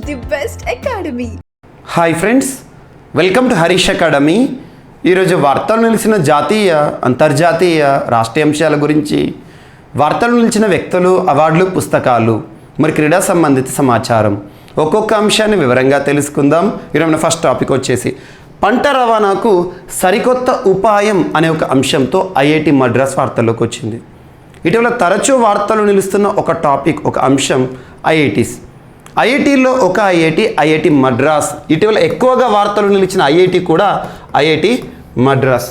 the best academy. Hi friends, welcome to Harish academy. ఈరోజు వార్తలు నిలిచిన జాతీయ అంతర్జాతీయ రాష్ట్రీయ అంశాల గురించి, వార్తలు నిలిచిన వ్యక్తులు, అవార్డులు, పుస్తకాలు, మరి క్రీడా సంబంధిత సమాచారం ఒక్కొక్క అంశాన్ని వివరంగా తెలుసుకుందాం. ఈరోజు మన ఫస్ట్ టాపిక్ వచ్చేసి పంట రవాణాకు సరికొత్త ఉపాయం అనే ఒక అంశంతో ఐఐటి మద్రాస్ వార్తల్లోకి వచ్చింది. ఇటీవల తరచూ వార్తలు నిలుస్తున్న ఒక టాపిక్, ఒక అంశం ఐఐటీస్. ఐఐటీలో ఒక ఐఐటి మద్రాస్. ఇటీవల ఎక్కువగా వార్తలు నిలిచిన ఐఐటి కూడా ఐఐటి మద్రాస్.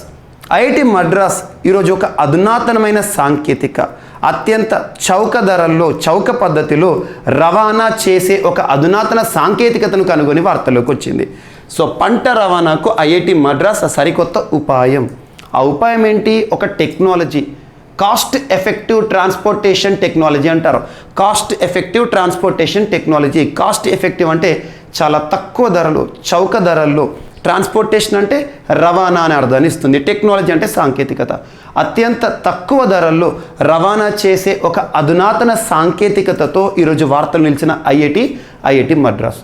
ఐఐటి మద్రాస్ ఈరోజు ఒక అధునాతనమైన సాంకేతిక, అత్యంత చౌక ధరల్లో, చౌక పద్ధతిలో రవాణా చేసే ఒక అధునాతన సాంకేతికతను కనుగొని వార్తల్లోకి వచ్చింది. సో పంట రవాణాకు ఐఐటి మద్రాస్ సరికొత్త ఉపాయం. ఆ ఉపాయం ఏంటి? ఒక technology, cost effective transportation technology అంటారు. Cost effective transportation technology. Cost effective అంటే చాలా తక్కువ ధరలు, చౌక ధరల్లో. ట్రాన్స్పోర్టేషన్ అంటే రవాణా అని అర్థాన్ని ఇస్తుంది. టెక్నాలజీ అంటే సాంకేతికత. అత్యంత తక్కువ ధరల్లో రవాణా చేసే ఒక అధునాతన సాంకేతికతతో ఈరోజు వార్తలు నిలిచిన ఐఐటి మద్రాస్.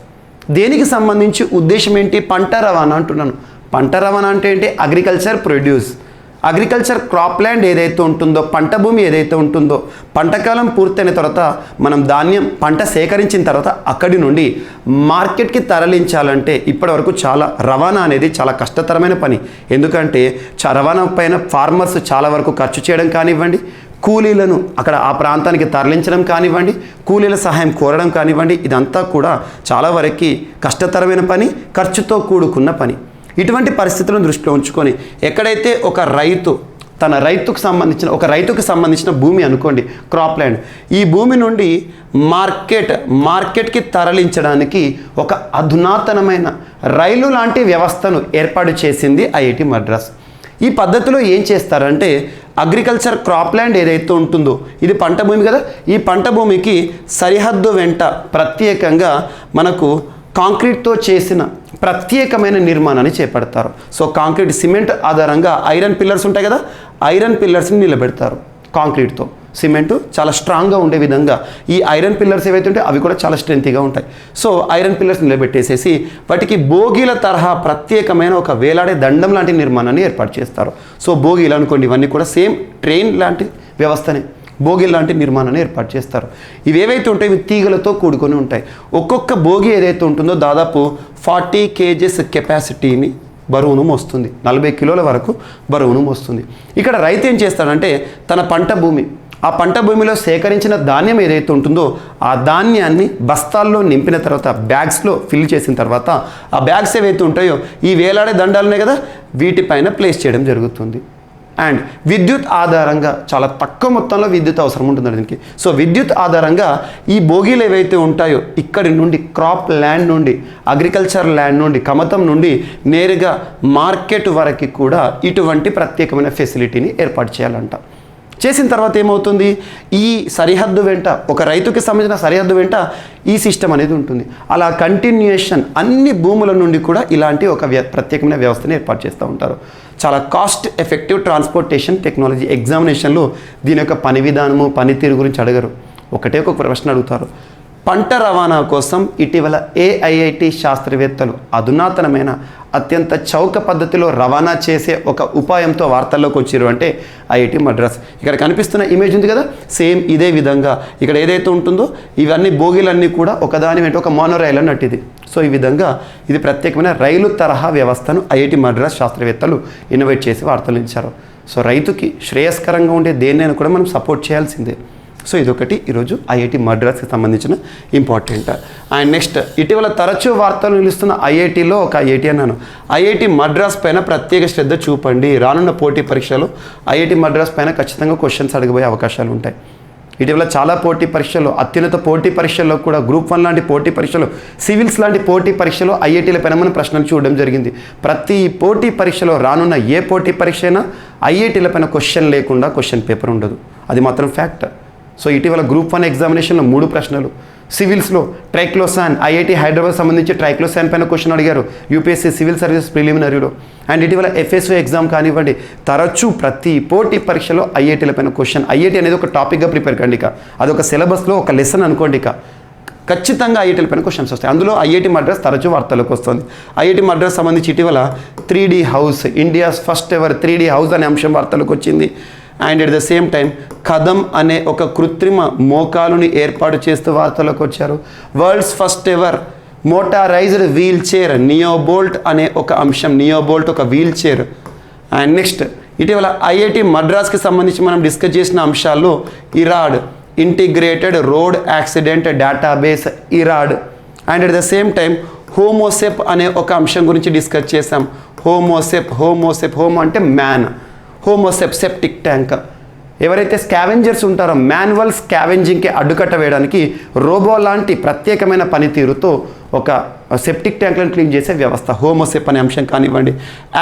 దేనికి సంబంధించి ఉద్దేశం ఏంటి? పంట రవాణా అంటున్నాను. పంట రవాణా అంటే ఏంటి? Agriculture produce, agriculture crop land ఏదైతే ఉంటుందో, పంట భూమి ఏదైతే ఉంటుందో, పంటకాలం పూర్తయిన తర్వాత మనం ధాన్యం పంట సేకరించిన తర్వాత అక్కడి నుండి మార్కెట్కి తరలించాలంటే ఇప్పటివరకు చాలా రవాణా అనేది చాలా కష్టతరమైన పని. ఎందుకంటే రవాణా పైన ఫార్మర్స్ చాలా వరకు ఖర్చు చేయడం కానివ్వండి, కూలీలను అక్కడ ఆ ప్రాంతానికి తరలించడం కానివ్వండి, కూలీల సహాయం కోరడం కానివ్వండి, ఇదంతా కూడా చాలా వరకు కష్టతరమైన పని, ఖర్చుతో కూడుకున్న పని. ఇటువంటి పరిస్థితులను దృష్టిలో ఉంచుకొని ఎక్కడైతే ఒక రైతు తన రైతుకు సంబంధించిన భూమి అనుకోండి, క్రాప్ ల్యాండ్, ఈ భూమి నుండి మార్కెట్కి తరలించడానికి ఒక అధునాతనమైన రైలు లాంటి వ్యవస్థను ఏర్పాటు చేసింది ఐఐటి మద్రాస్. ఈ పద్ధతిలో ఏం చేస్తారంటే, అగ్రికల్చర్ క్రాప్ ల్యాండ్ ఏదైతే ఉంటుందో, ఇది పంట భూమి కదా, ఈ పంట భూమికి సరిహద్దు వెంట ప్రత్యేకంగా మనకు కాంక్రీట్తో చేసిన ప్రత్యేకమైన నిర్మాణాన్ని చేపడతారు. సో కాంక్రీట్, సిమెంట్ ఆధారంగా ఐరన్ పిల్లర్స్ ఉంటాయి కదా, ఐరన్ పిల్లర్స్ని నిలబెడతారు. కాంక్రీట్తో సిమెంటు చాలా స్ట్రాంగ్గా ఉండే విధంగా ఈ ఐరన్ పిల్లర్స్ ఏవైతే ఉంటాయో అవి కూడా చాలా స్ట్రెంత్గా ఉంటాయి. సో ఐరన్ పిల్లర్స్ నిలబెట్టేసేసి వాటికి బోగీల తరహా ప్రత్యేకమైన ఒక వేలాడే దండం లాంటి నిర్మాణాన్ని ఏర్పాటు చేస్తారు. సో బోగీలు అనుకోండి, ఇవన్నీ కూడా సేమ్ ట్రైన్ లాంటి వ్యవస్థనే, బోగీలు లాంటి నిర్మాణాన్ని ఏర్పాటు చేస్తారు. ఇవి ఏవైతే ఉంటాయో ఇవి తీగలతో కూడుకొని ఉంటాయి. ఒక్కొక్క బోగి ఏదైతే ఉంటుందో దాదాపు 40 kgs కెపాసిటీని, బరువును మోస్తుంది. 40 కిలోల వరకు బరువును మోస్తుంది. ఇక్కడ రైతు ఏం చేస్తాడంటే తన పంట భూమి, ఆ పంట భూమిలో సేకరించిన ధాన్యం ఏదైతే ఉంటుందో ఆ ధాన్యాన్ని బస్తాల్లో నింపిన తర్వాత, బ్యాగ్స్లో ఫిల్ చేసిన తర్వాత, ఆ బ్యాగ్స్ ఏవైతే ఉంటాయో ఈ వేలాడే దండాలనే కదా, వీటిపైన ప్లేస్ చేయడం జరుగుతుంది. అండ్ విద్యుత్ ఆధారంగా చాలా తక్కువ మొత్తంలో విద్యుత్ అవసరం ఉంటుంది దీనికి. సో విద్యుత్ ఆధారంగా ఈ బోగీలు ఏవైతే ఉంటాయో ఇక్కడి నుండి, క్రాప్ ల్యాండ్ నుండి, అగ్రికల్చర్ ల్యాండ్ నుండి, కమతం నుండి నేరుగా మార్కెట్ వరకు కూడా ఇటువంటి ప్రత్యేకమైన ఫెసిలిటీని ఏర్పాటు చేయాలంట. చేసిన తర్వాత ఏమవుతుంది? ఈ సరిహద్దు వెంట, ఒక రైతుకి సంబంధించిన సరిహద్దు వెంట ఈ సిస్టమ్ అనేది ఉంటుంది. అలా కంటిన్యూయేషన్ అన్ని భూముల నుండి కూడా ఇలాంటి ఒక ప్రత్యేకమైన వ్యవస్థని ఏర్పాటు చేస్తూ ఉంటారు. చాలా కాస్ట్ ఎఫెక్టివ్ ట్రాన్స్పోర్టేషన్ టెక్నాలజీ. ఎగ్జామినేషన్లో దీని యొక్క పని విధానము, పనితీరు గురించి అడగరు, ఒకటే ఒక ప్రశ్న అడుగుతారు. పంట రవాణా కోసం ఇటీవల ఐఐటి శాస్త్రవేత్తలు అధునాతనమైన, అత్యంత చౌక పద్ధతిలో రవాణా చేసే ఒక ఉపాయంతో వార్తల్లోకి వచ్చారు అంటే ఐఐటి మద్రాస్. ఇక్కడ కనిపిస్తున్న ఇమేజ్ ఉంది కదా, సేమ్ ఇదే విధంగా ఇక్కడ ఏదైతే ఉంటుందో ఇవన్నీ బోగీలన్నీ కూడా ఒకదాని వెంట ఒక మోనోరైల్ అన్నట్టు ఇది. సో ఈ విధంగా ఇది ప్రత్యేకమైన రైలు తరహా వ్యవస్థను ఐఐటి మద్రాస్ శాస్త్రవేత్తలు ఇన్నోవేట్ చేసి వార్తలు ఇచ్చారు. సో రైతుకి శ్రేయస్కరంగా ఉండే దేన్నైనా కూడా మనం సపోర్ట్ చేయాల్సిందే. సో ఇదొకటి ఈరోజు ఐఐటి మద్రాస్కి సంబంధించిన ఇంపార్టెంట్. అండ్ నెక్స్ట్, ఇటీవల తరచూ వార్తలు నిలుస్తున్న ఐఐటిలో ఒక ఐఐటి అన్నాను. ఐఐటి మద్రాస్ పైన ప్రత్యేక శ్రద్ధ చూపండి. రానున్న పోటీ పరీక్షలు ఐఐటి మద్రాస్ పైన ఖచ్చితంగా క్వశ్చన్స్ అడగబోయే అవకాశాలు ఉంటాయి. ఇటీవల చాలా పోటీ పరీక్షలు, అత్యున్నత పోటీ పరీక్షల్లో కూడా, గ్రూప్ 1 లాంటి పోటీ పరీక్షలు, సివిల్స్ లాంటి పోటీ పరీక్షలు ఐఐటీల పైన మనం ప్రశ్నలు చూడడం జరిగింది. ప్రతి పోటీ పరీక్షలో, రానున్న ఏ పోటీ పరీక్ష అయినా ఐఐటీల పైన క్వశ్చన్ లేకుండా క్వశ్చన్ పేపర్ ఉండదు, అది మాత్రం ఫ్యాక్ట్. సో ఇటీవల గ్రూప్ 1 ఎగ్జామినేషన్లో 3 ప్రశ్నలు, సివిల్స్లో ట్రైక్లోసాన్, ఐఐటి హైదరాబాద్ సంబంధించి ట్రైక్లోసాన్ పైన క్వశ్చన్ అడిగారు యూపీఎస్సీ సివిల్ సర్వీసెస్ ప్రిలిమినరీలో. అండ్ ఇటీవల ఎఫ్ఎస్ఓ ఎగ్జామ్ కానివ్వండి, తరచూ ప్రతి పోటీ పరీక్షలో ఐఐటీల పైన క్వశ్చన్. ఐఐటి అనేది ఒక టాపిక్గా ప్రిపేర్ కండి, ఇక అదొక సిలబస్లో ఒక లెసన్ అనుకోండి. ఇక ఖచ్చితంగా ఐఐటీల పైన క్వశ్చన్స్ వస్తాయి. అందులో ఐఐటి మద్రాస్ తరచూ వార్తలకు వస్తుంది. ఐఐటి మద్రాస్ సంబంధించి ఇటీవల 3D house, India's first ever 3D house అనే అంశం వార్తలకు వచ్చింది. And at the same time Kadam అనే ఒక కృత్రిమ మోకాలుని ఏర్పాటు చేస్తూ వార్తలకు వచ్చారు. World's first ever motorised wheelchair NeoBolt అనే ఒక అంశం, నియోబోల్ట్ ఒక వీల్ చైర్. అండ్ నెక్స్ట్ ఇటీవల ఐఐటి మద్రాస్కి సంబంధించి మనం డిస్కస్ చేసిన అంశాల్లో iRAD, integrated road accident database iRAD. And at the same time HomoSEP అనే ఒక అంశం గురించి డిస్కస్ చేసాం. హోమోసెప్ హోమో అంటే మ్యాన్, హోమోసెప్ సెప్టిక్ ట్యాంక్. ఎవరైతే స్కావెంజర్స్ ఉంటారో మాన్యువల్ స్కావెంజింగ్కి అడ్డుకట్ట వేయడానికి రోబో లాంటి ప్రత్యేకమైన పనితీరుతో ఒక సెప్టిక్ ట్యాంక్లను క్లీన్ చేసే వ్యవస్థ హోమోసెప్ అనే అంశం కానివ్వండి,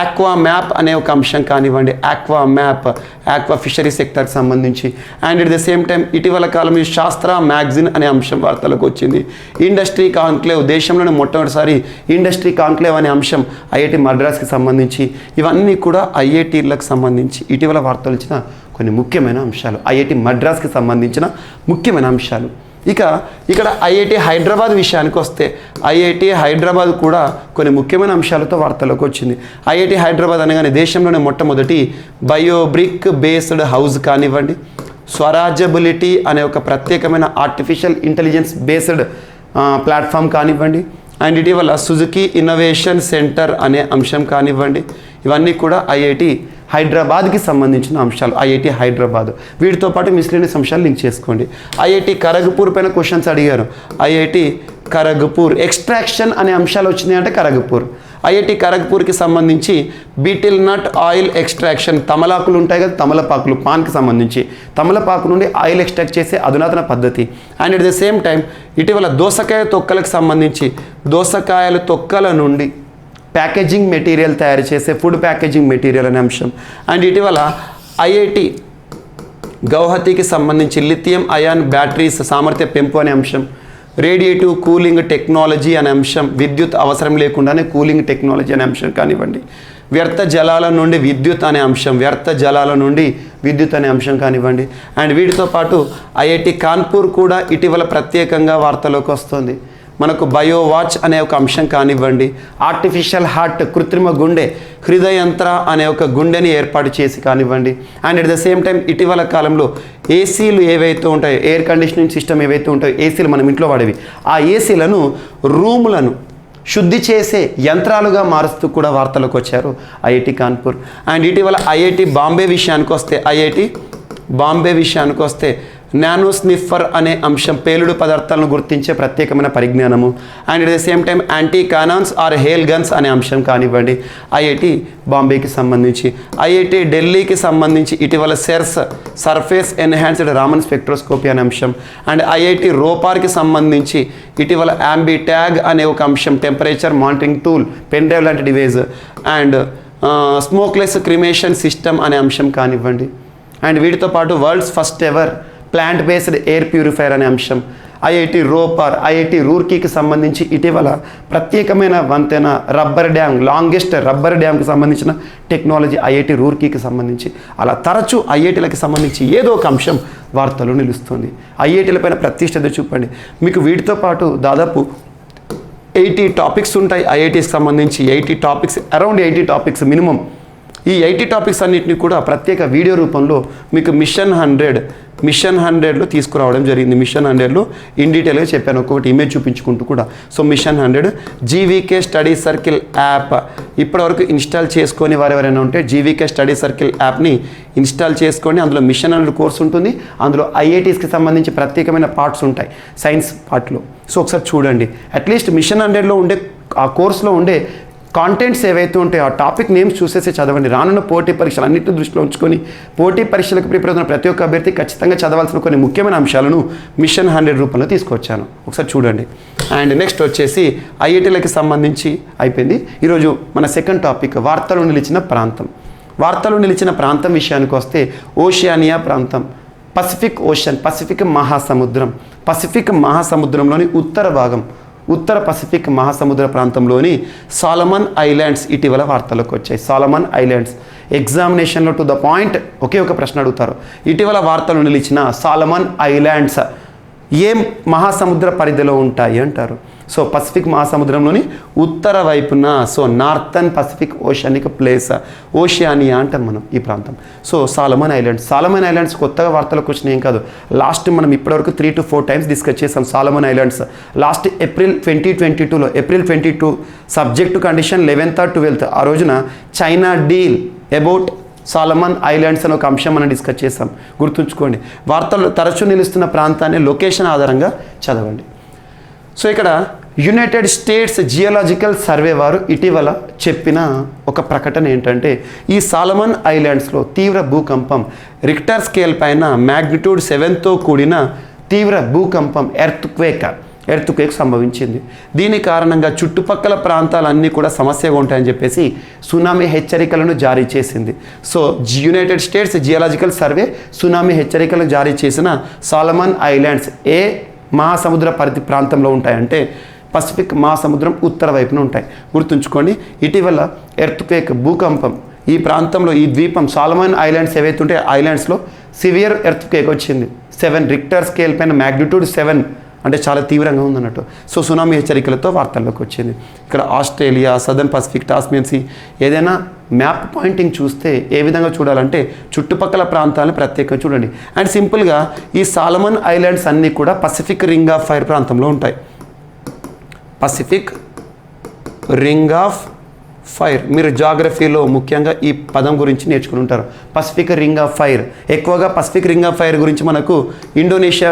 ఆక్వా మ్యాప్ అనే ఒక అంశం కానివ్వండి, ఆక్వా మ్యాప్ ఆక్వా ఫిషరీ సెక్టర్కి సంబంధించి. And at the same time ఇటీవల కాలంలో శాస్త్ర మ్యాగజిన్ అనే అంశం వార్తలకు వచ్చింది. ఇండస్ట్రీ కాన్క్లేవ్, దేశంలోనే మొట్టమొదటిసారి ఇండస్ట్రీ కాన్క్లేవ్ అనే అంశం ఐఐటి మద్రాస్కి సంబంధించి. ఇవన్నీ కూడా ఐఐటీలకు సంబంధించి ఇటీవల వార్తలు ఇచ్చిన కొన్ని ముఖ్యమైన అంశాలు, ఐఐటి మద్రాస్కి సంబంధించిన ముఖ్యమైన అంశాలు. ఇక ఇక్కడ ఐఐటి హైదరాబాద్ విషయానికి వస్తే ఐఐటి హైదరాబాద్ కూడా కొన్ని ముఖ్యమైన అంశాలతో వార్తలోకి వచ్చింది. ఐఐటి హైదరాబాద్ అనగానే దేశంలోనే మొట్టమొదటి బయోబ్రిక్ బేస్డ్ హౌస్ కానివ్వండి, స్వరాజబిలిటీ అనే ఒక ప్రత్యేకమైన ఆర్టిఫిషియల్ ఇంటెలిజెన్స్ బేస్డ్ ప్లాట్ఫామ్ కానివ్వండి, అండ్ ఇటీవల సుజుకి ఇన్నోవేషన్ సెంటర్ అనే అంశం కానివ్వండి, ఇవన్నీ కూడా ఐఐటి హైదరాబాద్కి సంబంధించిన అంశాలు. ఐఐటి హైదరాబాద్ వీటితో పాటు మిస్లేనియస్ అంశాలు లింక్ చేసుకోండి. ఐఐటి ఖరగ్పూర్ పైన క్వశ్చన్స్ అడిగారు. ఐఐటి ఖరగ్పూర్ ఎక్స్ట్రాక్షన్ అనే అంశాలు వచ్చినాయి అంటే ఖరగ్పూర్. ఐఐటి ఖరగ్పూర్కి సంబంధించి బీటిల్ నట్ ఆయిల్ ఎక్స్ట్రాక్షన్, తమలాకులు ఉంటాయి కదా, తమలపాకులు పాన్కి సంబంధించి తమలపాకు నుండి ఆయిల్ ఎక్స్ట్రాక్ట్ చేసే అధునాతన పద్ధతి. And at the same time ఇటీవల దోసకాయ తొక్కలకు సంబంధించి దోసకాయల తొక్కల నుండి ప్యాకేజింగ్ మెటీరియల్ తయారు చేసే ఫుడ్ ప్యాకేజింగ్ మెటీరియల్ అనే అంశం. అండ్ ఇటీవల ఐఐటి గౌహతికి సంబంధించి లిథియం అయాన్ బ్యాటరీస్ సామర్థ్య పెంపు అనే అంశం, రేడియేటివ్ కూలింగ్ టెక్నాలజీ అనే అంశం, విద్యుత్ అవసరం లేకుండానే కూలింగ్ టెక్నాలజీ అనే అంశం కానివ్వండి, వ్యర్థ జలాల నుండి విద్యుత్ అనే అంశం, వ్యర్థ జలాల నుండి విద్యుత్ అనే అంశం కానివ్వండి. అండ్ వీటితో పాటు ఐఐటి కాన్పూర్ కూడా ఇటీవల ప్రత్యేకంగా వార్తలోకి వస్తుంది. మనకు బయోవాచ్ అనే ఒక అంశం కానివ్వండి, ఆర్టిఫిషియల్ హార్ట్ కృత్రిమ గుండె, హృదయంత్ర అనే ఒక గుండెని ఏర్పాటు చేసి కానివ్వండి. And at the same time ఇటీవల కాలంలో ఏసీలు ఏవైతే ఉంటాయో, ఎయిర్ కండిషనింగ్ సిస్టమ్ ఏవైతే ఉంటాయో, ఏసీలు మనం ఇంట్లో వాడేవి, ఆ ఏసీలను రూములను శుద్ధి చేసే యంత్రాలుగా మారుస్తూ కూడా వార్తలకు వచ్చారు ఐఐటి కాన్పూర్. అండ్ ఇటీవల ఐఐటి బాంబే విషయానికి వస్తే నానో స్నిఫర్ అనే అంశం, పేలుడు పదార్థాలను గుర్తించే ప్రత్యేకమైన పరిజ్ఞానము. And at the same time anti cannons or hail guns అనే అంశం కానివ్వండి ఐఐటి బాంబేకి సంబంధించి. ఐఐటి ఢిల్లీకి సంబంధించి ఇటీవల సర్ఫేస్ ఎన్హాన్స్డ్ రామన్ స్పెక్ట్రోస్కోపీ అనే అంశం. అండ్ ఐఐటి రోపార్కి సంబంధించి ఇటీవల యాంబీ ట్యాగ్ అనే ఒక అంశం, temperature monitoring tool, pen drive లాంటి device. And smokeless cremation system అనే అంశం కానివ్వండి. అండ్ వీటితో పాటు world's first ever plant based air purifier అనే అంశం. ఐఐటి రోపార్, ఐఐటి రూర్కీకి సంబంధించి ఇటీవల ప్రత్యేకమైన వంతెన, రబ్బర్ డ్యామ్, లాంగెస్ట్ రబ్బర్ డ్యామ్కి సంబంధించిన టెక్నాలజీ ఐఐటి రూర్కీకి సంబంధించి. అలా తరచూ ఐఐటీలకు సంబంధించి ఏదో ఒక అంశం వార్తలు నిలుస్తుంది. ఐఐటీలపైన ప్రతిష్టత చూపండి. మీకు వీటితో పాటు దాదాపు 80 టాపిక్స్ ఉంటాయి ఐఐటీకి సంబంధించి. 80 టాపిక్స్, అరౌండ్ 80 టాపిక్స్ మినిమం. ఈ 80 టాపిక్స్ అన్నింటినీ కూడా ప్రత్యేక వీడియో రూపంలో మీకు మిషన్ 100లో తీసుకురావడం జరిగింది. మిషన్ 100లో ఇన్ డీటెయిల్గా చెప్పాను, ఒక్కొక్కటి ఇమేజ్ చూపించుకుంటూ కూడా. So mission 100 GVK study circle app ఇప్పటివరకు ఇన్స్టాల్ చేసుకొని వారెవరైనా ఉంటే జీవీకే స్టడీ సర్కిల్ యాప్ని ఇన్స్టాల్ చేసుకొని అందులో మిషన్ 100 కోర్స్ ఉంటుంది. అందులో ఐఐటీస్కి సంబంధించి ప్రత్యేకమైన పార్ట్స్ ఉంటాయి సైన్స్ పార్ట్లో. సో ఒకసారి చూడండి. అట్లీస్ట్ మిషన్ 100లో ఉండే ఆ కోర్సులో ఉండే కాంటెంట్స్ ఏవైతే ఉంటాయో ఆ టాపిక్ నేమ్స్ చూసేసి చదవండి. రానున్న పోటీ పరీక్షలు అన్నింటిని దృష్టిలో ఉంచుకొని పోటీ పరీక్షలకు ప్రిపేర్ అవుతున్న ప్రతి ఒక్క అభ్యర్థి ఖచ్చితంగా చదవాల్సిన కొన్ని ముఖ్యమైన అంశాలను మిషన్ 100 రూపంలో తీసుకొచ్చాను, ఒకసారి చూడండి. అండ్ నెక్స్ట్ వచ్చేసి ఐఐటీలకు సంబంధించి అయిపోయింది. ఈరోజు మన సెకండ్ టాపిక్ వార్తలు నిలిచిన ప్రాంతం విషయానికి వస్తే ఓషియానియా ప్రాంతం, పసిఫిక్ ఓషన్, పసిఫిక్ మహాసముద్రంలోని ఉత్తర పసిఫిక్ మహాసముద్ర ప్రాంతంలోని సాలమన్ ఐలాండ్స్ ఇటీవల వార్తలకు వచ్చాయి. సాలమన్ ఐలాండ్స్ ఎగ్జామినేషన్లో టు ద పాయింట్ ఒకే ఒక ప్రశ్న అడుగుతారు. ఇటీవల వార్తలు నిలిచిన సాలమన్ ఐలాండ్స్ ఏ మహాసముద్ర పరిధిలో ఉంటాయి అంటారు. సో పసిఫిక్ మహాసముద్రంలోని ఉత్తర వైపున, so northern Pacific oceanic place, Oceania అంటాం మనం ఈ ప్రాంతం. సో సాలమన్ ఐలాండ్స్ కొత్తగా వార్తలకు వచ్చినాయి ఏం కాదు. లాస్ట్ మనం ఇప్పటివరకు 3 to 4 times డిస్కస్ చేసాం సాలమన్ ఐలాండ్స్. లాస్ట్ ఏప్రిల్ 2022లో April 22 subject condition 11th or 12th ఆ రోజున China deal about Solomon Islands అనే ఒక అంశం మనం డిస్కస్ చేసాం, గుర్తుంచుకోండి. వార్తల్లో తరచూ నిలుస్తున్న ప్రాంతాన్ని లొకేషన్ ఆధారంగా చదవండి. సో ఇక్కడ యునైటెడ్ స్టేట్స్ జియోలాజికల్ సర్వే వారు ఇటీవల చెప్పిన ఒక ప్రకటన ఏంటంటే, ఈ సాలమన్ ఐలాండ్స్లో తీవ్ర భూకంపం, రిక్టర్ స్కేల్ పైన మ్యాగ్నిట్యూడ్ 7తో కూడిన తీవ్ర భూకంపం ఎర్త్క్వేక్ సంభవించింది. దీని కారణంగా చుట్టుపక్కల ప్రాంతాలన్నీ కూడా సమస్యగా ఉంటాయని చెప్పేసి సునామీ హెచ్చరికలను జారీ చేసింది. So United states geological survey tsunami హెచ్చరికలను జారీ చేసిన సాలమన్ ఐలాండ్స్ ఏ మహాసముద్ర పరిధి ప్రాంతంలో ఉంటాయంటే పసిఫిక్ మహాసముద్రం ఉత్తర వైపున ఉంటాయి, గుర్తుంచుకోండి. ఇటీవల ఎర్త్క్వేక్ భూకంపం ఈ ప్రాంతంలో, ఈ ద్వీపం సాలమన్ ఐలాండ్స్ ఏవైతే ఉంటే ఐలాండ్స్లో సివియర్ ఎర్త్క్వేక్ వచ్చింది. 7 రిక్టర్ స్కేల్ పైన మ్యాగ్నిట్యూడ్ 7 అంటే చాలా తీవ్రంగా ఉందన్నట్టు. సో సునామీ హెచ్చరికలతో వార్తల్లోకి వచ్చింది. ఇక్కడ ఆస్ట్రేలియా, సదర్న్ పసిఫిక్, టాస్మేన్ సీ ఏదైనా మ్యాప్ పాయింటింగ్ చూస్తే ఏ విధంగా చూడాలంటే చుట్టుపక్కల ప్రాంతాలను ప్రత్యేకంగా చూడండి. అండ్ సింపుల్గా ఈ సాలమన్ ఐలాండ్స్ అన్నీ కూడా పసిఫిక్ రింగ్ ఆఫ్ ఫైర్ ప్రాంతంలో ఉంటాయి. పసిఫిక్ రింగ్ ఆఫ్ ఫైర్, మీరు జాగ్రఫీలో ముఖ్యంగా ఈ పదం గురించి నేర్చుకుని ఉంటారు. పసిఫిక్ రింగ్ ఆఫ్ ఫైర్, ఎక్కువగా పసిఫిక్ రింగ్ ఆఫ్ ఫైర్ గురించి మనకు ఇండోనేషియా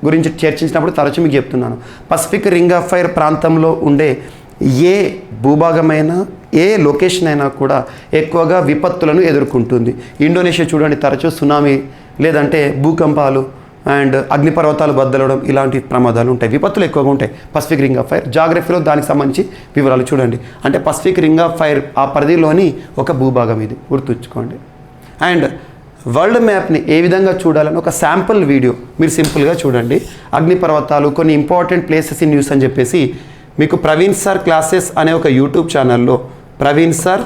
గురించి చర్చించినప్పుడు తరచు మీకు చెప్తున్నాను. పసిఫిక్ రింగ్ ఆఫ్ ఫైర్ ప్రాంతంలో ఉండే ఏ భూభాగమైనా, ఏ లొకేషన్ అయినా కూడా ఎక్కువగా విపత్తులను ఎదుర్కొంటుంది. ఇండోనేషియా చూడండి, తరచూ సునామీ లేదంటే భూకంపాలు అండ్ అగ్నిపర్వతాలు బద్దలవడం ఇలాంటి ప్రమాదాలు ఉంటాయి, విపత్తులు ఎక్కువగా ఉంటాయి పసిఫిక్ రింగ్ ఆఫ్ ఫైర్. జాగ్రఫీలో దానికి సంబంధించి వివరాలు చూడండి. అంటే పసిఫిక్ రింగ్ ఆఫ్ ఫైర్ ఆ పరిధిలోని ఒక భూభాగం ఇది, గుర్తుంచుకోండి. అండ్ వరల్డ్ మ్యాప్ని ఏ విధంగా చూడాలని ఒక శాంపుల్ వీడియో మీరు సింపుల్గా చూడండి. అగ్నిపర్వతాలు, కొన్ని ఇంపార్టెంట్ ప్లేసెస్ ఇన్ న్యూస్ అని చెప్పేసి మీకు ప్రవీణ్ సార్ క్లాసెస్ అనే ఒక యూట్యూబ్ ఛానల్లో, ప్రవీణ్ సార్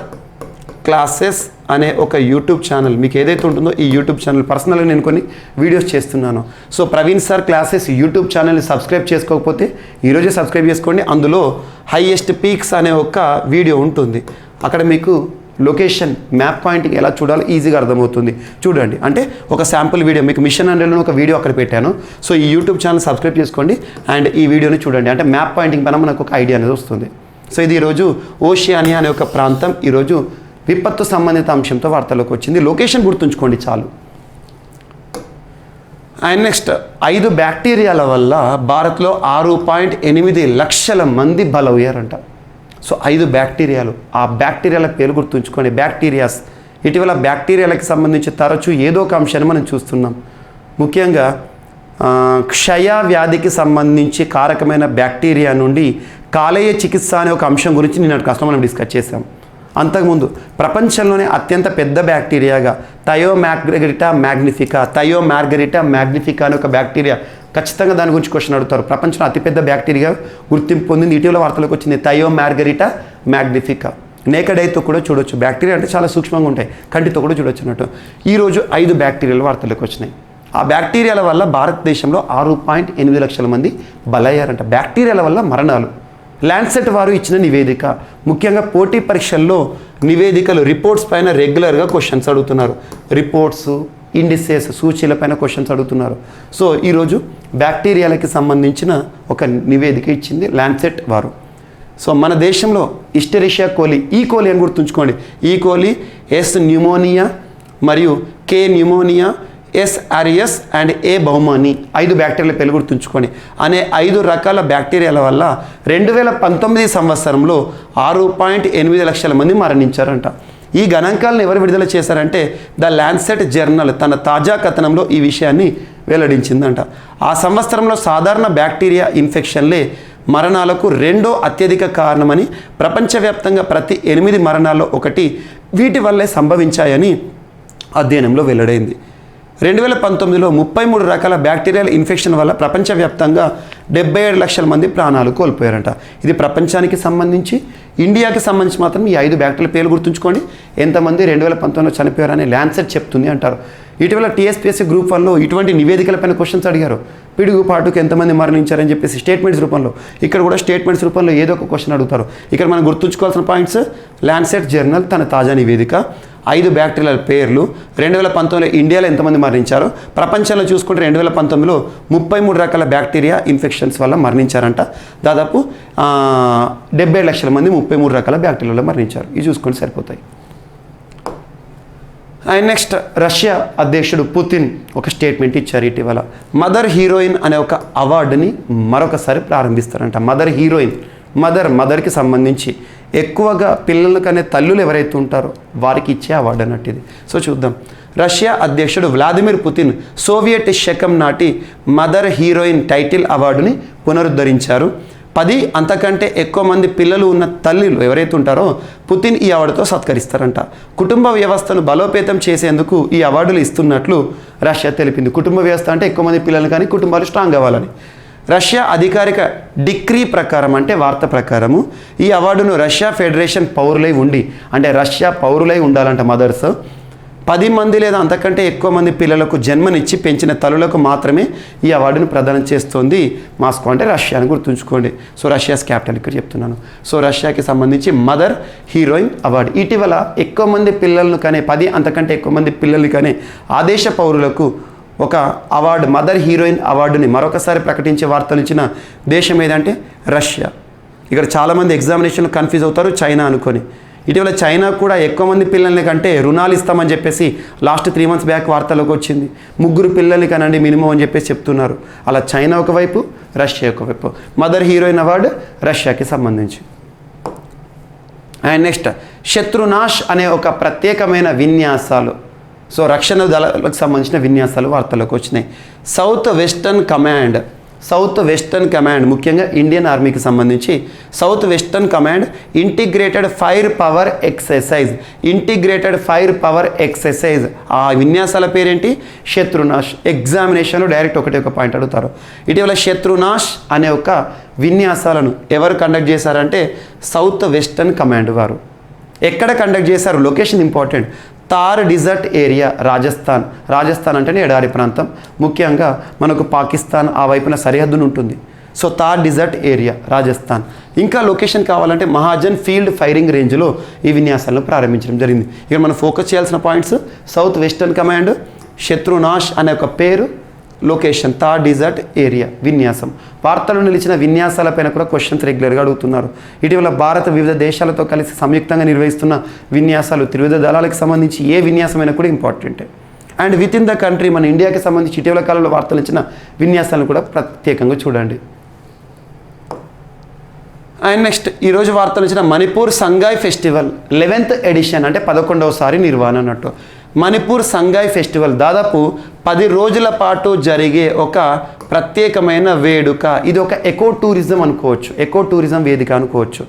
క్లాసెస్ అనే ఒక యూట్యూబ్ ఛానల్ మీకు ఏదైతే ఉంటుందో ఈ యూట్యూబ్ ఛానల్ పర్సనల్గా నేను కొన్ని వీడియోస్ చేస్తున్నాను. So Praveen sir classes YouTube ఛానల్ని సబ్స్క్రైబ్ చేసుకోకపోతే ఈరోజే సబ్స్క్రైబ్ చేసుకోండి. అందులో హైయెస్ట్ పీక్స్ అనే ఒక వీడియో ఉంటుంది. అక్కడ మీకు లొకేషన్ మ్యాప్ పాయింటింగ్ ఎలా చూడాలో ఈజీగా అర్థమవుతుంది, చూడండి. అంటే ఒక శాంపుల్ వీడియో మీకు మిషన్ హండ్రెడ్లో ఒక వీడియో అక్కడ పెట్టాను. సో ఈ యూట్యూబ్ ఛానల్ సబ్స్క్రైబ్ చేసుకోండి అండ్ ఈ వీడియోని చూడండి. అంటే మ్యాప్ పాయింటింగ్ పైన మనకు ఒక ఐడియా అనేది వస్తుంది. సో ఇది ఈరోజు ఓషియానియా అనే ఒక ప్రాంతం ఈరోజు విపత్తు సంబంధిత అంశంతో వార్తలోకి వచ్చింది. లొకేషన్ గుర్తుంచుకోండి చాలు. అండ్ నెక్స్ట్ 5 బ్యాక్టీరియాల వల్ల భారత్లో 6.8 లక్షల మంది బలయ్యారంట. సో 5 బ్యాక్టీరియాలు, ఆ బ్యాక్టీరియాల పేరు గుర్తుంచుకోండి, బ్యాక్టీరియాస్. ఇటీవల బ్యాక్టీరియాలకు సంబంధించి తరచూ ఏదో ఒక అంశాన్ని మనం చూస్తున్నాం. ముఖ్యంగా క్షయ వ్యాధికి సంబంధించి కారకమైన బ్యాక్టీరియా నుండి కాలేయ చికిత్స అనే ఒక అంశం గురించి నిన్నటి క్లాస్లో మనం డిస్కస్ చేసాం. అంతకుముందు ప్రపంచంలోనే అత్యంత పెద్ద బ్యాక్టీరియాగా థయోమార్గరిటా మ్యాగ్నిఫికా అనే ఒక బ్యాక్టీరియా, ఖచ్చితంగా దాని గురించి క్వశ్చన్ అడుగుతారు. ప్రపంచంలో అతిపెద్ద బ్యాక్టీరియా గుర్తింపు పొందింది, ఇటీవల వార్తలకు వచ్చింది థయోమార్గరిటా మ్యాగ్నిఫికా. నేకెడ్ ఐతో కూడా చూడొచ్చు. బ్యాక్టీరియా అంటే చాలా సూక్ష్మంగా ఉంటాయి, కంటితో కూడా చూడొచ్చు అన్నట్టు. ఈరోజు 5 బ్యాక్టీరియాలు వార్తలకు వచ్చినాయి. ఆ బ్యాక్టీరియాల వల్ల భారతదేశంలో 6.8 లక్షల మంది బలయ్యారంట. బ్యాక్టీరియాల వల్ల మరణాలు. ల్యాండ్సెట్ వారు ఇచ్చిన నివేదిక, ముఖ్యంగా పోటీ పరీక్షల్లో నివేదికలు, రిపోర్ట్స్ పైన రెగ్యులర్గా క్వశ్చన్స్ అడుగుతున్నారు. రిపోర్ట్స్, ఇండిసెస్, సూచీల పైన క్వశ్చన్స్ అడుగుతున్నారు. సో ఈరోజు బ్యాక్టీరియాలకి సంబంధించిన ఒక నివేదిక ఇచ్చింది ల్యాండ్సెట్ వారు. సో మన దేశంలో ఇస్టెరిషియా కోలి, ఈ కోలి అని గుర్తుంచుకోండి. ఈ కోలి, ఎస్ న్యూమోనియా మరియు కే న్యూమోనియా, ఎస్ ఆరియస్ అండ్ ఏ బౌమాని, 5 బ్యాక్టీరియాల పేర్లు గుర్తుంచుకొని అనే 5 రకాల బ్యాక్టీరియాల వల్ల 2019 సంవత్సరంలో 6.8 లక్షల మంది మరణించారంట. ఈ గణాంకాలను ఎవరు విడుదల చేశారంటే ద ల్యాన్సెట్ జర్నల్ తన తాజా కథనంలో ఈ విషయాన్ని వెల్లడించిందంట. ఆ సంవత్సరంలో సాధారణ బ్యాక్టీరియా ఇన్ఫెక్షన్లే మరణాలకు 2వ అత్యధిక కారణమని, ప్రపంచవ్యాప్తంగా ప్రతి 8 మరణాల్లో 1 వీటి వల్లే సంభవించాయని అధ్యయనంలో వెల్లడైంది. 2019లో 33 రకాల బ్యాక్టీరియల్ ఇన్ఫెక్షన్ వల్ల ప్రపంచవ్యాప్తంగా 77 లక్షల మంది ప్రాణాలు కోల్పోయారంట. ఇది ప్రపంచానికి సంబంధించి, ఇండియాకి సంబంధించి మాత్రం ఈ 5 బ్యాక్టీరియల్ పేర్లు గుర్తుంచుకోండి. ఎంతమంది 2019లో చనిపోయారని ల్యాన్సెట్ చెప్తుంది అంటారు. ఇటీవల టీఎస్పీఎస్సీ గ్రూప్ 1లో ఇటువంటి నివేదికలపైన క్వశ్చన్స్ అడిగారు. పిడుగుపాటుకు ఎంతమంది మరణించారని చెప్పేసి స్టేట్మెంట్స్ రూపంలో, ఇక్కడ కూడా స్టేట్మెంట్స్ రూపంలో ఏదో ఒక క్వశ్చన్ అడుగుతారు. ఇక్కడ మనం గుర్తుంచుకోవాల్సిన పాయింట్స్, ల్యాన్సెట్ జర్నల్ తన తాజా నివేదిక, 5 బ్యాక్టీరియాల పేర్లు, 2019లో ఇండియాలో ఎంతమంది మరణించారో, ప్రపంచంలో చూసుకుంటే 2019లో 33 రకాల బ్యాక్టీరియా ఇన్ఫెక్షన్స్ వల్ల మరణించారంట. దాదాపు 70 లక్షల మంది 33 రకాల బ్యాక్టీరియాలో మరణించారు. ఇవి చూసుకుంటే సరిపోతాయి. అండ్ నెక్స్ట్, రష్యా అధ్యక్షుడు పుతిన్ ఒక స్టేట్మెంట్ ఇచ్చారు ఇటీవల. మదర్ హీరోయిన్ అనే ఒక అవార్డుని మరొకసారి ప్రారంభిస్తారంట. మదర్ హీరోయిన్, మదర్కి సంబంధించి ఎక్కువగా పిల్లలు కనే తల్లులు ఎవరైతే ఉంటారో వారికి ఇచ్చే అవార్డు అన్నట్టు ఇది. సో చూద్దాం. రష్యా అధ్యక్షుడు వ్లాదిమిర్ పుతిన్ సోవియట్ శకం నాటి మదర్ హీరోయిన్ టైటిల్ అవార్డుని పునరుద్ధరించారు. 10 అంతకంటే ఎక్కువ మంది పిల్లలు ఉన్న తల్లులు ఎవరైతే ఉంటారో పుతిన్ ఈ అవార్డుతో సత్కరిస్తారంట. కుటుంబ వ్యవస్థను బలోపేతం చేసేందుకు ఈ అవార్డులు ఇస్తున్నట్లు రష్యా తెలిపింది. కుటుంబ వ్యవస్థ అంటే ఎక్కువ మంది పిల్లలు కానీ కుటుంబాలు స్ట్రాంగ్ అవ్వాలని. రష్యా అధికారిక డిక్రీ ప్రకారం, అంటే వార్త ప్రకారము, ఈ అవార్డును రష్యా ఫెడరేషన్ పౌరులై ఉండి, అంటే రష్యా పౌరులై ఉండాలంట మదర్స్, 10 మంది లేదా అంతకంటే ఎక్కువ మంది పిల్లలకు జన్మనిచ్చి పెంచిన తల్లులకు మాత్రమే ఈ అవార్డును ప్రదానం చేస్తోంది మాస్కో, అంటే రష్యా అని గుర్తుంచుకోండి. సో రష్యాస్ క్యాపిటల్ ఇక్కడ చెప్తున్నాను. సో రష్యాకి సంబంధించి మదర్ హీరోయిన్ అవార్డు. ఇటీవల ఎక్కువ మంది పిల్లలను కానీ 10 అంతకంటే ఎక్కువ మంది పిల్లలు కానీ ఆ దేశ పౌరులకు ఒక అవార్డు, మదర్ హీరోయిన్ అవార్డుని మరొకసారి ప్రకటించే వార్తలు ఇచ్చిన దేశం ఏదంటే రష్యా. ఇక్కడ చాలామంది ఎగ్జామినేషన్లు కన్ఫ్యూజ్ అవుతారు చైనా అనుకొని. ఇటీవల చైనా కూడా ఎక్కువ మంది పిల్లల్ని కంటే రుణాలు ఇస్తామని చెప్పేసి లాస్ట్ 3 months బ్యాక్ వార్తలోకి వచ్చింది. 3 పిల్లల్ని కనండి మినిమం అని చెప్పేసి చెప్తున్నారు. అలా చైనా ఒకవైపు, రష్యా ఒకవైపు. మదర్ హీరోయిన్ అవార్డు రష్యాకి సంబంధించి. అండ్ నెక్స్ట్, శత్రునాష్ అనే ఒక ప్రత్యేకమైన విన్యాసాలు, సో రక్షణ దళాలకు సంబంధించిన విన్యాసాలు వార్తల్లోకి వచ్చినాయి. సౌత్ వెస్టర్న్ కమాండ్ ముఖ్యంగా ఇండియన్ ఆర్మీకి సంబంధించి south western command integrated fire power exercise ఆ విన్యాసాల పేరేంటి? శత్రునాష్. ఎగ్జామినేషన్లో డైరెక్ట్ ఒక పాయింట్ అడుగుతారు. ఇటీవల శత్రునాష్ అనే ఒక విన్యాసాలను ఎవరు కండక్ట్ చేశారంటే సౌత్ వెస్టర్న్ కమాండ్ వారు. ఎక్కడ కండక్ట్ చేశారు? Location important. Thar desert area, Rajasthan అంటేనే ఎడారి ప్రాంతం, ముఖ్యంగా మనకు పాకిస్తాన్ ఆ వైపున సరిహద్దును ఉంటుంది. సో తార్ డిజర్ట్ ఏరియా, రాజస్థాన్. ఇంకా లొకేషన్ కావాలంటే మహాజన్ ఫీల్డ్ ఫైరింగ్ రేంజ్లో ఈ విన్యాసాలను ప్రారంభించడం జరిగింది. ఇక్కడ మనం ఫోకస్ చేయాల్సిన పాయింట్స్, సౌత్ వెస్టర్న్ కమాండ్, శత్రునాష్ అనే ఒక పేరు, లొకేషన్ తార్ డిజర్ట్ ఏరియా, విన్యాసం. వార్తలు నిలిచిన విన్యాసాలపైన కూడా క్వశ్చన్స్ రెగ్యులర్గా అడుగుతున్నారు. ఇటీవల భారత వివిధ దేశాలతో కలిసి సంయుక్తంగా నిర్వహిస్తున్న విన్యాసాలు, త్రివిధ దళాలకు సంబంధించి ఏ విన్యాసమైనా కూడా ఇంపార్టెంటే. And with in the country మన ఇండియాకి సంబంధించి ఇటీవల కాలంలో వార్తలు ఇచ్చిన విన్యాసాలను కూడా ప్రత్యేకంగా చూడండి. అండ్ నెక్స్ట్, ఈరోజు వార్తలు ఇచ్చిన Manipur Sangai festival 11th edition, అంటే 11వసారి నిర్వహణ అన్నట్టు. మణిపూర్ సంగాయ్ ఫెస్టివల్ దాదాపు 10 రోజుల పాటు జరిగే ఒక ప్రత్యేకమైన వేడుక. ఇది ఒక ఎకో టూరిజం వేదిక అనుకోవచ్చు.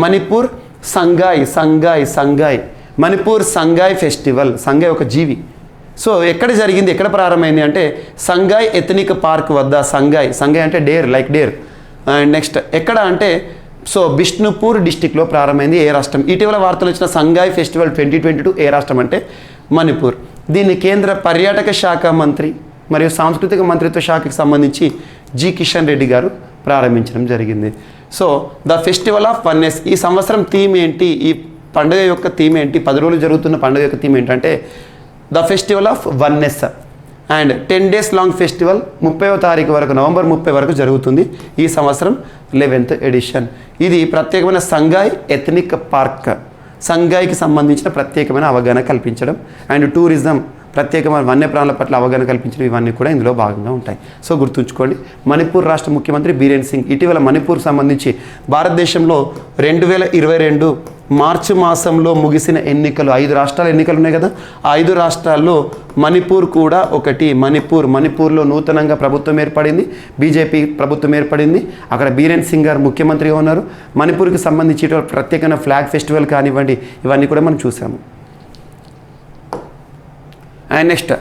మణిపూర్ సంగాయ్ మణిపూర్ సంగాయ్ ఫెస్టివల్. సంగాయ్ ఒక జీవి. సో ఎక్కడ జరిగింది, ఎక్కడ ప్రారంభమైంది అంటే సంగాయ్ ఎథనిక్ పార్క్ వద్ద. సంగాయ్ అంటే dare, like dare. And next ఎక్కడ అంటే సో బిష్ణుపూర్ డిస్టిక్లో ప్రారంభమైంది. ఏ రాష్ట్రం? ఇటీవల వార్తలు వచ్చిన సంగాయ్ ఫెస్టివల్ 2022 ఏ రాష్ట్రం అంటే మణిపూర్. దీన్ని కేంద్ర పర్యాటక శాఖ మంత్రి మరియు సాంస్కృతిక మంత్రిత్వ శాఖకి సంబంధించి జి కిషన్ రెడ్డి గారు ప్రారంభించడం జరిగింది. So the festival of oneness. ఈ సంవత్సరం థీమ్ ఏంటి? ఈ పండుగ యొక్క థీమ్ ఏంటి? 10 రోజులు జరుగుతున్న పండుగ యొక్క థీమ్ ఏంటంటే the festival of oneness. And 10 days long festival 30వ తారీఖు వరకు, నవంబర్ 30 వరకు జరుగుతుంది. ఈ సంవత్సరం 11th ఎడిషన్. ఇది ప్రత్యేకమైన సంగాయ్ ఎథనిక్ పార్క్, సంగాయ్కి సంబంధించిన ప్రత్యేకమైన అవగాహన కల్పించడం అండ్ టూరిజం, ప్రత్యేకమైన వన్యప్రాణుల పట్ల అవగాహన కల్పించడం, ఇవన్నీ కూడా ఇందులో భాగంగా ఉంటాయి. సో గుర్తుంచుకోండి. మణిపూర్ రాష్ట్ర ముఖ్యమంత్రి బీరేన్ సింగ్ ఇటీవల మణిపూర్ సంబంధించి భారతదేశంలో 2022 మార్చి మాసంలో ముగిసిన ఎన్నికలు, 5 రాష్ట్రాల ఎన్నికలు ఉన్నాయి కదా, ఆ 5 రాష్ట్రాల్లో మణిపూర్ కూడా ఒకటి. మణిపూర్లో నూతనంగా ప్రభుత్వం ఏర్పడింది, బీజేపీ ప్రభుత్వం ఏర్పడింది. అక్కడ బీరేన్ సింగ్ గారు ముఖ్యమంత్రిగా ఉన్నారు. మణిపూర్కి సంబంధించి ప్రత్యేకమైన ఫ్లాగ్ ఫెస్టివల్ కానివ్వండి, ఇవన్నీ కూడా మనం చూసాము. అండ్ నెక్స్ట్,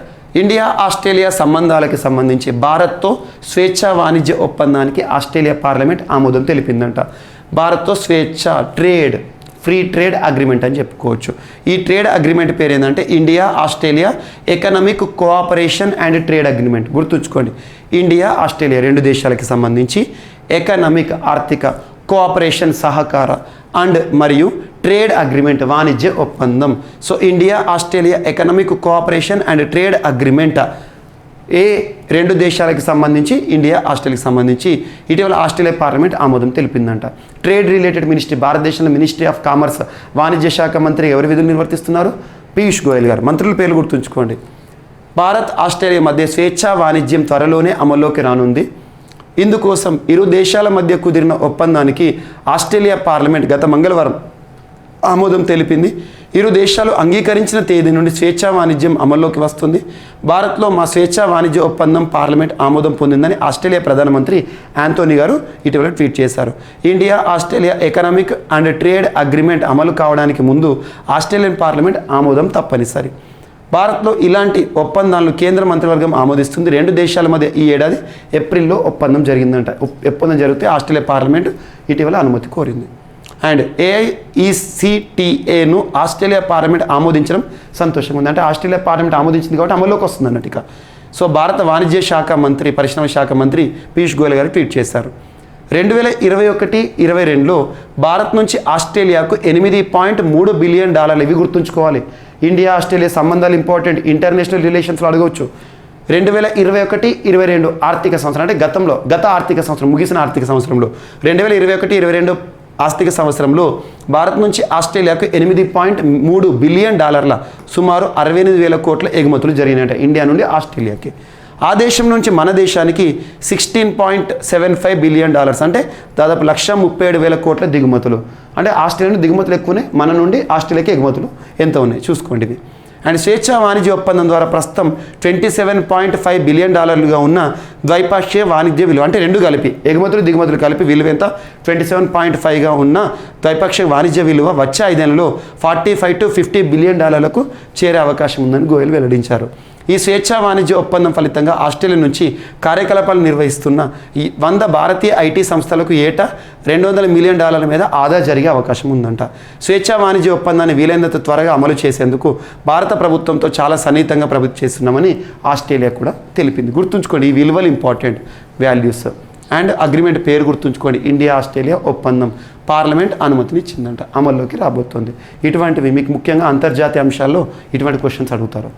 ఇండియా ఆస్ట్రేలియా సంబంధాలకి సంబంధించి భారత్తో స్వేచ్ఛా వాణిజ్య ఒప్పందానికి ఆస్ట్రేలియా పార్లమెంట్ ఆమోదం తెలిపిందంట. భారత్తో స్వేచ్ఛ, ట్రేడ్, ఫ్రీ ట్రేడ్ అగ్రిమెంట్ అని చెప్పుకోవచ్చు. ఈ ట్రేడ్ అగ్రిమెంట్ పేరు ఏంటంటే India Australia economic cooperation and trade agreement. గుర్తుంచుకోండి, ఇండియా ఆస్ట్రేలియా రెండు దేశాలకి సంబంధించి ఎకనామిక్ ఆర్థిక కోఆపరేషన్ సహకార అండ్ మరియు ట్రేడ్ అగ్రిమెంట్ వాణిజ్య ఒప్పందం. So India Australia economic cooperation and trade agreement ఏ రెండు దేశాలకు సంబంధించి ఇండియా ఆస్ట్రేలియాకి సంబంధించి ఇటీవల ఆస్ట్రేలియా పార్లమెంట్ ఆమోదం తెలిపిందంట. ట్రేడ్ రిలేటెడ్ మినిస్ట్రీ, భారతదేశంలో మినిస్ట్రీ ఆఫ్ కామర్స్ వాణిజ్య శాఖ మంత్రి ఎవరి విధులు నిర్వర్తిస్తున్నారు? పీయూష్ గోయల్ గారు. మంత్రుల పేర్లు గుర్తుంచుకోండి. భారత్ ఆస్ట్రేలియా మధ్య స్వేచ్ఛా వాణిజ్యం త్వరలోనే అమల్లోకి రానుంది. ఇందుకోసం ఇరు దేశాల మధ్య కుదిరిన ఒప్పందానికి ఆస్ట్రేలియా పార్లమెంట్ గత మంగళవారం ఆమోదం తెలిపింది. ఇరు దేశాలు అంగీకరించిన తేదీ నుండి స్వేచ్ఛా వాణిజ్యం అమల్లోకి వస్తుంది. భారత్లో మా స్వేచ్ఛా వాణిజ్య ఒప్పందం పార్లమెంట్ ఆమోదం పొందిందని ఆస్ట్రేలియా ప్రధానమంత్రి యాంటోనీ గారు ఇటీవల ట్వీట్ చేశారు. India Australia economic and trade agreement అమలు కావడానికి ముందు ఆస్ట్రేలియన్ పార్లమెంట్ ఆమోదం తప్పనిసరి. భారత్లో ఇలాంటి ఒప్పందాలను కేంద్ర మంత్రివర్గం ఆమోదిస్తుంది. రెండు దేశాల మధ్య ఈ ఏడాది ఏప్రిల్లో ఒప్పందం జరిగిందంట. ఒప్పందం జరిగితే ఆస్ట్రేలియా పార్లమెంట్ ఇటీవల అనుమతి కోరింది. అండ్ AICTAను ఆస్ట్రేలియా పార్లమెంట్ ఆమోదించడం సంతోషంగా ఉంది. అంటే ఆస్ట్రేలియా పార్లమెంట్ ఆమోదించింది కాబట్టి అమల్లోకి వస్తుంది అన్నట్టు. ఇక సో భారత వాణిజ్య శాఖ మంత్రి పరిశ్రమ శాఖ మంత్రి పీయూష్ గోయల్ గారు ట్వీట్ చేశారు. 2021-22లో భారత్ నుంచి ఆస్ట్రేలియాకు $8.3 బిలియన్. ఇవి గుర్తుంచుకోవాలి. ఇండియా ఆస్ట్రేలియా సంబంధాలు ఇంపార్టెంట్, ఇంటర్నేషనల్ రిలేషన్స్లో అడగవచ్చు. 2021-22 ఆర్థిక సంవత్సరం అంటే గత ఆర్థిక సంవత్సరం ముగిసిన ఆర్థిక సంవత్సరంలో 2021-22 ఆర్థిక సంవత్సరంలో భారత్ నుంచి ఆస్ట్రేలియాకు $8.3 బిలియన్ సుమారు 68,000 కోట్ల ఎగుమతులు జరిగినాయంట ఇండియా నుండి ఆస్ట్రేలియాకి. ఆ దేశం నుంచి మన దేశానికి $16.75 బిలియన్ అంటే దాదాపు 137,000 కోట్ల దిగుమతులు. అంటే ఆస్ట్రేలియా దిగుమతులు ఎక్కువనే, మన నుండి ఆస్ట్రేలియాకి ఎగుమతులు ఎంత ఉన్నాయి చూసుకోండి ఇవి. అండ్ స్వేచ్ఛా వాణిజ్య ఒప్పందం ద్వారా ప్రస్తుతం $27.5 బిలియన్ ఉన్న ద్వైపాక్షిక వాణిజ్య విలువ, అంటే రెండు కలిపి ఎగుమతులు దిగుమతులు కలిపి విలువ ఎంత 27.5గా ఉన్న ద్వైపాక్షిక వాణిజ్య విలువ వచ్చే 5 నెలల్లో $45 to $50 బిలియన్ చేరే అవకాశం ఉందని గోయల్ వెల్లడించారు. ఈ స్వేచ్ఛా వాణిజ్య ఒప్పందం ఫలితంగా ఆస్ట్రేలియా నుంచి కార్యకలాపాలు నిర్వహిస్తున్న ఈ 100 భారతీయ ఐటీ సంస్థలకు ఏటా $200 మిలియన్ మీద ఆదా జరిగే అవకాశం ఉందంట. స్వేచ్ఛా వాణిజ్య ఒప్పందాన్ని వీలైనంత త్వరగా అమలు చేసేందుకు భారత ప్రభుత్వంతో చాలా సన్నిహితంగా ప్రభుత్వం చేస్తున్నామని ఆస్ట్రేలియా కూడా తెలిపింది. గుర్తుంచుకోండి, ఈ విలువలు ఇంపార్టెంట్ వాల్యూస్. అండ్ అగ్రిమెంట్ పేరు గుర్తుంచుకోండి, ఇండియా ఆస్ట్రేలియా ఒప్పందం. పార్లమెంట్ అనుమతిని ఇచ్చిందంట, అమల్లోకి రాబోతోంది. ఇటువంటివి మీకు ముఖ్యంగా అంతర్జాతీయ అంశాల్లో ఇటువంటి క్వశ్చన్స్ అడుగుతారు.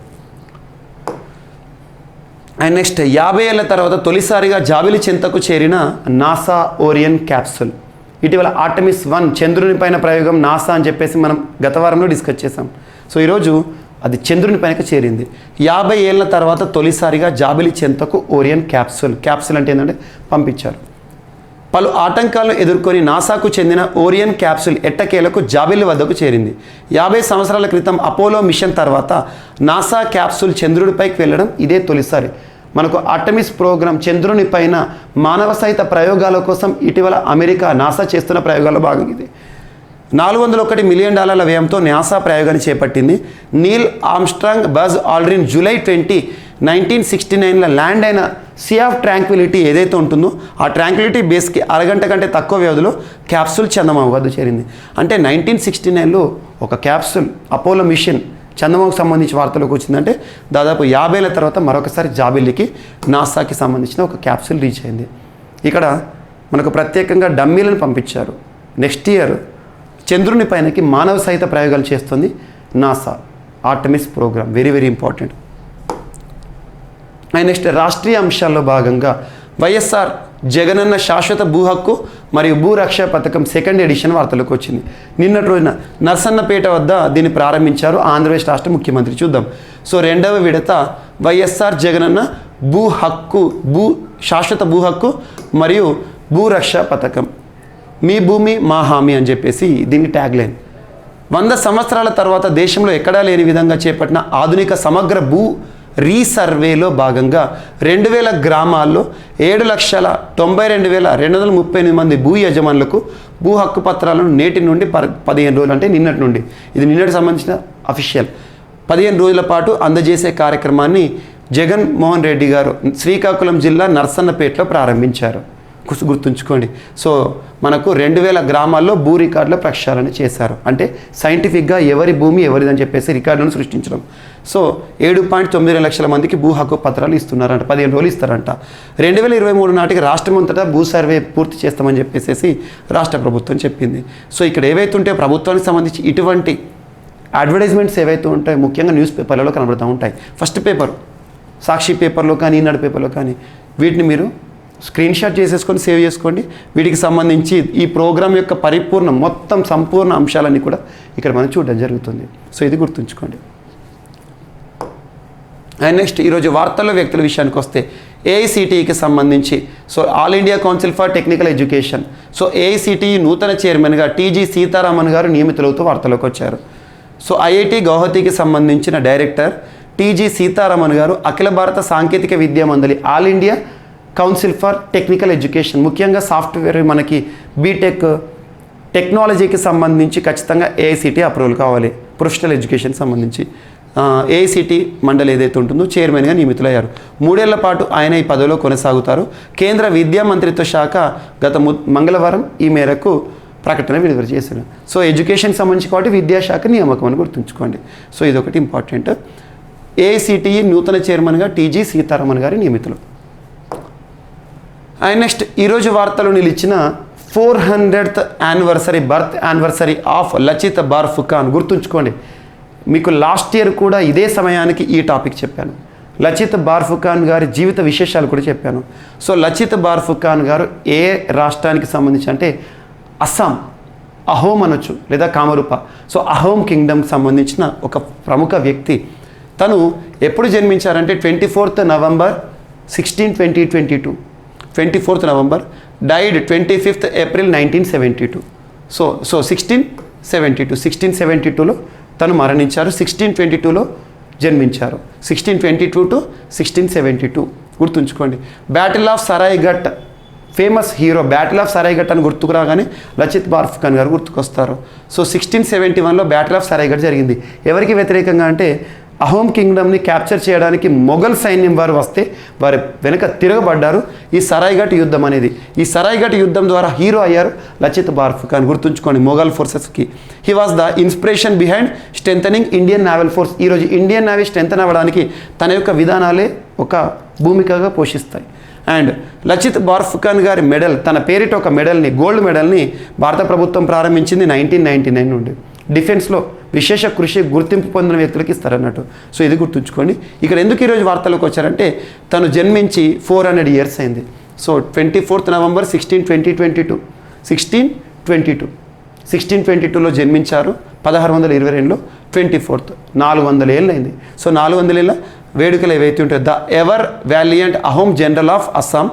అండ్ నెక్స్ట్ 50 ఏళ్ల తర్వాత తొలిసారిగా జాబిలి చెంతకు చేరిన నాసా ఓరియన్ క్యాప్సూల్. ఇటీవల ఆర్టమిస్ 1 చంద్రుని పైన ప్రయోగం నాసా అని చెప్పేసి మనం గత వారంలో డిస్కస్ చేసాం. సో ఈరోజు అది చంద్రుని పైనకి చేరింది. 50 ఏళ్ల తర్వాత తొలిసారిగా జాబిలి చెంతకు ఓరియన్ క్యాప్సూల్ అంటే ఏంటంటే పంపించారు. పలు ఆటంకాలను ఎదుర్కొని నాసాకు చెందిన ఓరియన్ క్యాప్సూల్ ఎట్టకేలకు జాబిలి వద్దకు చేరింది. 50 సంవత్సరాల క్రితం అపోలో మిషన్ తర్వాత నాసా క్యాప్సూల్ చంద్రుడిపైకి వెళ్ళడం ఇదే తొలిసారి. మనకు ఆర్టమిస్ ప్రోగ్రాం చంద్రుని పైన మానవ సహిత ప్రయోగాల కోసం ఇటీవల అమెరికా నాసా చేస్తున్న ప్రయోగాల్లో భాగం ఇది. $401 మిలియన్ వ్యయంతో నాసా ప్రయోగాన్ని చేపట్టింది. Neil Armstrong Buzz Aldrin July 20, 1969లో ల్యాండ్ అయిన సీ ఆఫ్ ట్రాంక్విలిటీ ఏదైతే ఉంటుందో ఆ ట్రాంక్విలిటీ బేస్కి అరగంట కంటే తక్కువ వ్యవధిలో క్యాప్సూల్ చందమామ వద్ద చేరింది. అంటే 1969లో ఒక క్యాప్సూల్ అపోలో మిషన్ చందమామకు సంబంధించి వార్తలకు వచ్చిందంటే దాదాపు 50 ఏళ్ల తర్వాత మరొకసారి జాబిల్లికి నాసాకి సంబంధించిన ఒక క్యాప్సూల్ రీచ్ అయింది. ఇక్కడ మనకు ప్రత్యేకంగా డమ్మీలను పంపించారు. నెక్స్ట్ ఇయర్ చంద్రుని పైనకి మానవ సహిత ప్రయోగాలు చేస్తుంది NASA Artemis programme. Very very important. And next రాష్ట్రీయ అంశాల్లో భాగంగా వైఎస్ఆర్ జగనన్న శాశ్వత భూ హక్కు మరియు భూరక్ష పథకం 2nd ఎడిషన్ వార్తలకు వచ్చింది. నిన్నటి రోజున నర్సన్నపేట వద్ద దీన్ని ప్రారంభించారు ఆంధ్రప్రదేశ్ రాష్ట్ర ముఖ్యమంత్రి. చూద్దాం. సో 2వ విడత వైఎస్ఆర్ జగనన్న శాశ్వత భూ హక్కు మరియు భూరక్ష పథకం, మీ భూమి మా హామీ అని చెప్పేసి దీని ట్యాగ్లైన్. 100 సంవత్సరాల తర్వాత దేశంలో ఎక్కడా లేని విధంగా చేపట్టిన ఆధునిక సమగ్ర భూ రీసర్వేలో భాగంగా 2000 గ్రామాల్లో 7,92,238 మంది భూ యజమానులకు భూ హక్కు పత్రాలను నేటి నుండి 15 రోజులు, అంటే నిన్నటి నుండి, ఇది నిన్నటి సంబంధించిన అఫీషియల్ 15 రోజుల పాటు అందజేసే కార్యక్రమాన్ని జగన్ మోహన్ రెడ్డి గారు శ్రీకాకుళం జిల్లా నర్సన్నపేటలో ప్రారంభించారు. గుర్తుంచుకోండి. సో మనకు 2000 గ్రామాల్లో భూ రికార్డుల ప్రక్షాళన చేశారు. అంటే సైంటిఫిక్గా ఎవరి భూమి ఎవరిదని చెప్పేసి రికార్డులను సృష్టించడం. సో 7.92 లక్షల మందికి భూ హక్కు పత్రాలు ఇస్తున్నారంట, 15 రోజులు ఇస్తారంట. 2023 నాటికి రాష్ట్రం అంతటా భూ సర్వే పూర్తి చేస్తామని చెప్పేసి రాష్ట్ర ప్రభుత్వం చెప్పింది. సో ఇక్కడ ఏవైతే ఉంటే ప్రభుత్వానికి సంబంధించి ఇటువంటి అడ్వర్టైజ్మెంట్స్ ఏవైతే ఉంటాయో ముఖ్యంగా న్యూస్ పేపర్లలో కనబడుతూ ఉంటాయి. ఫస్ట్ పేపర్ సాక్షి పేపర్లో కానీ ఈనాడు పేపర్లో కానీ వీటిని మీరు స్క్రీన్ షాట్ చేసేసుకొని సేవ్ చేసుకోండి. వీటికి సంబంధించి ఈ ప్రోగ్రామ్ యొక్క మొత్తం సంపూర్ణ అంశాలన్నీ కూడా ఇక్కడ మనం చూడడం జరుగుతుంది. సో ఇది గుర్తుంచుకోండి. అండ్ నెక్స్ట్ ఈరోజు వార్తల్లో వ్యక్తుల విషయానికి వస్తే ఏఐసిటిఈకి సంబంధించి so all India council for technical education, so AICTE నూతన చైర్మన్గా టీజీ సీతారామన్ గారు నియమితులవుతూ వార్తలోకి వచ్చారు. సో ఐఐటి గౌహతికి సంబంధించిన డైరెక్టర్ టీజీ సీతారామన్ గారు అఖిల భారత సాంకేతిక విద్యా మండలి all India council for technical education, ముఖ్యంగా సాఫ్ట్వేర్ మనకి బీటెక్ టెక్నాలజీకి సంబంధించి ఖచ్చితంగా ఏఐసిటి అప్రూవల్ కావాలి. ప్రొఫెషనల్ ఎడ్యుకేషన్ సంబంధించి ఏఐసిటి మండలి ఏదైతే ఉంటుందో చైర్మన్గా నియమితులయ్యారు. 3 ఏళ్ల పాటు ఆయన ఈ పదవిలో కొనసాగుతారు. కేంద్ర విద్యా మంత్రిత్వ శాఖ గత మంగళవారం ఈ మేరకు ప్రకటన విడుదల చేశారు. సో ఎడ్యుకేషన్ సంబంధించి కాబట్టి విద్యాశాఖ నియామకం అని గుర్తుంచుకోండి. సో ఇదొకటి ఇంపార్టెంట్. ఏఐసిటిఈ నూతన చైర్మన్గా టీజీ సీతారామన్ గారి నియమితులు. అండ్ నెక్స్ట్ ఈరోజు వార్తలు నిలిచిన 400th birth anniversary of Lachit Barphukan. గుర్తుంచుకోండి, మీకు లాస్ట్ ఇయర్ కూడా ఇదే సమయానికి ఈ టాపిక్ చెప్పాను. లచిత్ బార్ఫుఖాన్ గారి జీవిత విశేషాలు కూడా చెప్పాను. సో లచిత్ బార్ఫుఖాన్ గారు ఏ రాష్ట్రానికి సంబంధించి అంటే అస్సాం, అహోమ్ అనొచ్చు లేదా కామరూప. సో అహోమ్ కింగ్డమ్కి సంబంధించిన ఒక ప్రముఖ వ్యక్తి. తను ఎప్పుడు జన్మించారంటే 24th November 2022, 24th November, died 25th April 1972. So 1672లో తను మరణించారు. 1622లో జన్మించారు. 1622 to 1672 గుర్తుంచుకోండి. Battle of Saraighat, famous hero battle of Saraighat అని గుర్తుకు రాగానే లచిత్ బార్ఫుఖాన్ గారు గుర్తుకొస్తారు. సో 1671లో బ్యాటిల్ ఆఫ్ సరాయ్ఘట్ జరిగింది. ఎవరికి వ్యతిరేకంగా అంటే అహోమ్ కింగ్డమ్ని క్యాప్చర్ చేయడానికి మొఘల్ సైన్యం వారు వస్తే వారి వెనుక తిరగబడ్డారు. ఈ సరాయ్ఘట్ యుద్ధం అనేది, ఈ సరాయ్ఘట్ యుద్ధం ద్వారా హీరో అయ్యారు లచిత్ బార్ఫుఖాన్. గుర్తుంచుకోండి, మొఘల్ ఫోర్సెస్కి he was the inspiration behind strengthening Indian naval force. ఈరోజు ఇండియన్ నేవీ స్ట్రెంథన్ అవ్వడానికి తన యొక్క విధానాలే ఒక భూమికగా పోషిస్తాయి. అండ్ లచిత్ బార్ఫుఖాన్ గారి మెడల్, తన పేరిట ఒక మెడల్ని, గోల్డ్ మెడల్ని భారత ప్రభుత్వం ప్రారంభించింది 1999 నుండి. డిఫెన్స్లో విశేష కృషి గుర్తింపు పొందిన వ్యక్తులకి ఇస్తారన్నట్టు. సో ఇది గుర్తుంచుకోండి. ఇక్కడ ఎందుకు ఈరోజు వార్తలకు వచ్చారంటే తను జన్మించి 400 years అయింది. సో 24th November 1622, 1622లో జన్మించారు. 1622లో 24th, 400 ఏళ్ళు అయింది. సో 400 ఏళ్ళ వేడుకలు ఏవైతే ఉంటాయో the ever valiant Ahom general of Assam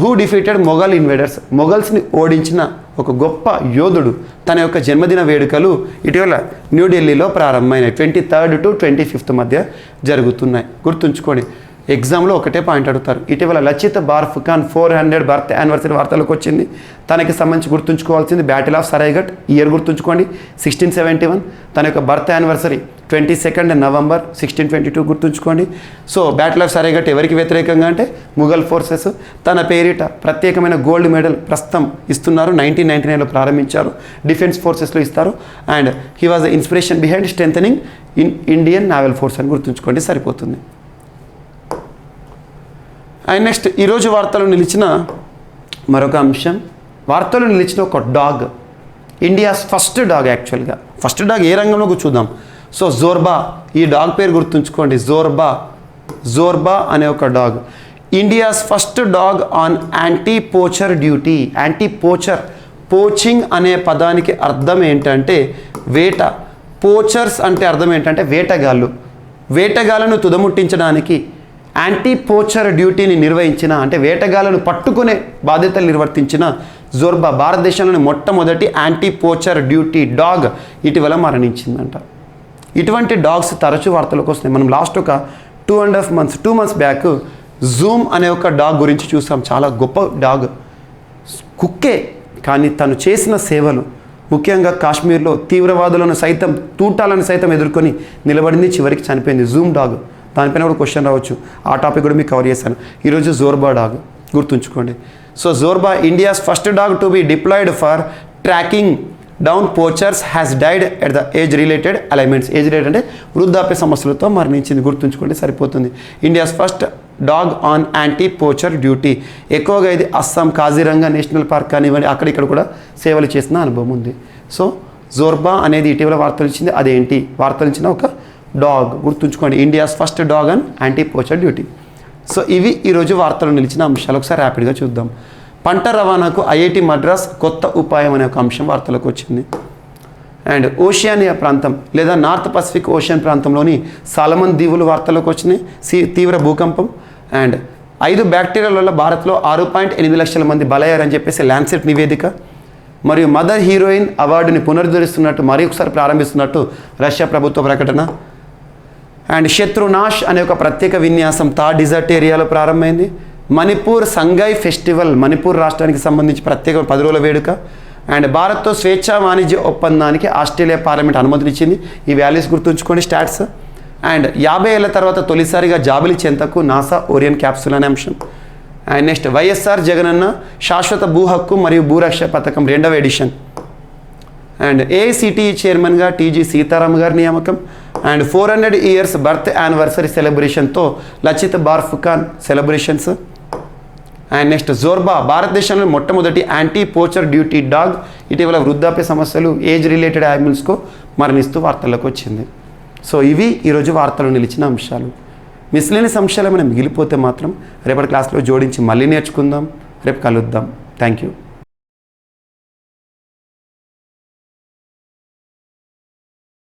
who defeated Mughal invaders, మొఘల్స్ని ఓడించిన ఒక గొప్ప యోధుడు. తన యొక్క జన్మదిన వేడుకలు ఇటీవల న్యూఢిల్లీలో ప్రారంభమైనాయి. 23rd to 25th మధ్య జరుగుతున్నాయి. గుర్తుంచుకోండి, ఎగ్జామ్లో ఒకటే పాయింట్ అడుగుతారు. ఇటీవల లచిత్ బార్ఫుఖాన్ 400 బర్త్ యానివర్సరీ వార్తలకు వచ్చింది. తనకి సంబంధించి గుర్తుంచుకోవాల్సింది బ్యాటిల్ ఆఫ్ సరాయ్ఘట్ ఇయర్ గుర్తుంచుకోండి, 1671. తన యొక్క బర్త్ యానివర్సరీ 22nd November 1622 గుర్తుంచుకోండి. సో బ్యాటిల్ ఆఫ్ సరాయ్ఘట్ ఎవరికి వ్యతిరేకంగా అంటే ముఘల్ ఫోర్సెస్. తన పేరిట ప్రత్యేకమైన గోల్డ్ మెడల్ ప్రస్తుతం ఇస్తున్నారు. 1999లో ప్రారంభించారు. డిఫెన్స్ ఫోర్సెస్లో ఇస్తారు. And he was the inspiration behind strengthening Indian naval force అని గుర్తుంచుకోండి, సరిపోతుంది. అండ్ నెక్స్ట్ ఈరోజు వార్తలు నిలిచిన మరొక అంశం, వార్తలు నిలిచిన ఒక డాగ్, ఇండియాస్ ఫస్ట్ డాగ్. యాక్చువల్గా ఫస్ట్ డాగ్ ఏ రంగంలో చూద్దాం. సో జోర్బా, ఈ డాగ్ పేరు గుర్తుంచుకోండి, జోర్బా అనే ఒక dog. India's first dog on anti poacher duty. Anti posture, poaching అనే పదానికి అర్థం ఏంటంటే వేట. పోచర్స్ అంటే అర్థం ఏంటంటే వేటగాళ్ళు. వేటగాళ్ళను తుదముట్టించడానికి యాంటీ పోచర్ డ్యూటీని నిర్వహించిన, అంటే వేటగాళ్ళను పట్టుకునే బాధ్యతలు నిర్వర్తించిన జోర్బా భారతదేశంలోని మొట్టమొదటి యాంటీ పోచర్ డ్యూటీ డాగ్ ఇటీవల మరణించిందంట. ఇటువంటి డాగ్స్ తరచూ వార్తలకు వస్తున్నాయి. మనం లాస్ట్ ఒక 2 months బ్యాక్ జూమ్ అనే ఒక డాగ్ గురించి చూసాం. చాలా గొప్ప డాగ్, కుక్కే, కానీ తను చేసిన సేవలు ముఖ్యంగా కాశ్మీర్లో తీవ్రవాదులను సైతం, తూటాలను సైతం ఎదుర్కొని నిలబడింది, చివరికి చనిపోయింది. జూమ్ డాగ్, దానిపైన కూడా క్వశ్చన్ రావచ్చు. ఆ టాపిక్ కూడా మీకు కవర్ చేశాను. ఈరోజు జోర్బా డాగ్ గుర్తుంచుకోండి. So Zorba India's first dog to be deployed for tracking down poachers has died at the age related alignments. Age related అంటే వృద్ధాప్య సమస్యలతో మరణించింది, గుర్తుంచుకోండి సరిపోతుంది. India's first dog on anti poacher duty. ఎక్కువగా ఇది అస్సాం కాజీరంగా నేషనల్ పార్క్ కానివ్వండి అక్కడిక్కడ కూడా సేవలు చేసిన అనుభవం ఉంది. సో జోర్బా అనేది ఇటీవల వార్తలు ఇచ్చింది, అదేంటి వార్తలు ఇచ్చిన ఒక డాగ్, గుర్తుంచుకోండి. India's first dog on anti poacher duty. So ఇవి ఈరోజు వార్తలు నిలిచిన అంశాలు. ఒకసారి ర్యాపిడ్గా చూద్దాం. పంట రవాణాకు ఐఐటి మద్రాస్ కొత్త ఉపాయం అనే ఒక అంశం వార్తలకు వచ్చింది. అండ్ ఓషియానియా ప్రాంతం లేదా నార్త్ పసిఫిక్ ఓషియన్ ప్రాంతంలోని సాలమన్ దీవులు వార్తలకు వచ్చినాయి. తీవ్ర భూకంపం. అండ్ 5 బ్యాక్టీరియాల వల్ల భారత్లో 6.8 లక్షల మంది బలయ్యారని చెప్పేసి ల్యాన్సెట్ నివేదిక. మరియు మదర్ హీరోయిన్ అవార్డుని పునరుద్ధరిస్తున్నట్టు మరి ఒకసారి ప్రారంభిస్తున్నట్టు రష్యా ప్రభుత్వ ప్రకటన. అండ్ శత్రునాష్ అనే ఒక ప్రత్యేక విన్యాసం తా డిజర్ట్ ఏరియాలో ప్రారంభమైంది. మణిపూర్ సంగై ఫెస్టివల్ మణిపూర్ రాష్ట్రానికి సంబంధించి ప్రత్యేక 10 రోజుల వేడుక. అండ్ భారత్తో స్వేచ్ఛా వాణిజ్య ఒప్పందానికి ఆస్ట్రేలియా పార్లమెంట్ అనుమతినిచ్చింది. ఈ వాల్యూస్ గుర్తుంచుకోండి స్టాట్స్. అండ్ 50 ఏళ్ల తర్వాత తొలిసారిగా జాబిలి చెంతకు నాసా ఓరియన్ క్యాప్సూల్ అనే అంశం. అండ్ నెక్స్ట్ వైఎస్ఆర్ జగనన్న శాశ్వత భూ హక్కు మరియు భూరక్ష పథకం 2వ ఎడిషన్. అండ్ ఏఐసిటిఈ చైర్మన్గా టీజీ సీతారాం గారి నియామకం. అండ్ 400 ఇయర్స్ బర్త్ యానివర్సరీ సెలబ్రేషన్తో Lachit Barphukan celebrations. And next Zorba భారతదేశంలో మొట్టమొదటి యాంటీ పోచర్ డ్యూటీ డాగ్ ఇటీవల వృద్ధాప్య సమస్యలు ఏజ్ రిలేటెడ్ యానిమల్స్కు మరణిస్తూ వార్తల్లోకి వచ్చింది. సో ఇవి ఈరోజు వార్తలు నిలిచిన అంశాలు. మిస్లేనియస్ అంశాలు ఏమైనా మిగిలిపోతే మాత్రం రేపటి క్లాస్లో జోడించి మళ్ళీ నేర్చుకుందాం. రేపు కలుద్దాం. Thank you.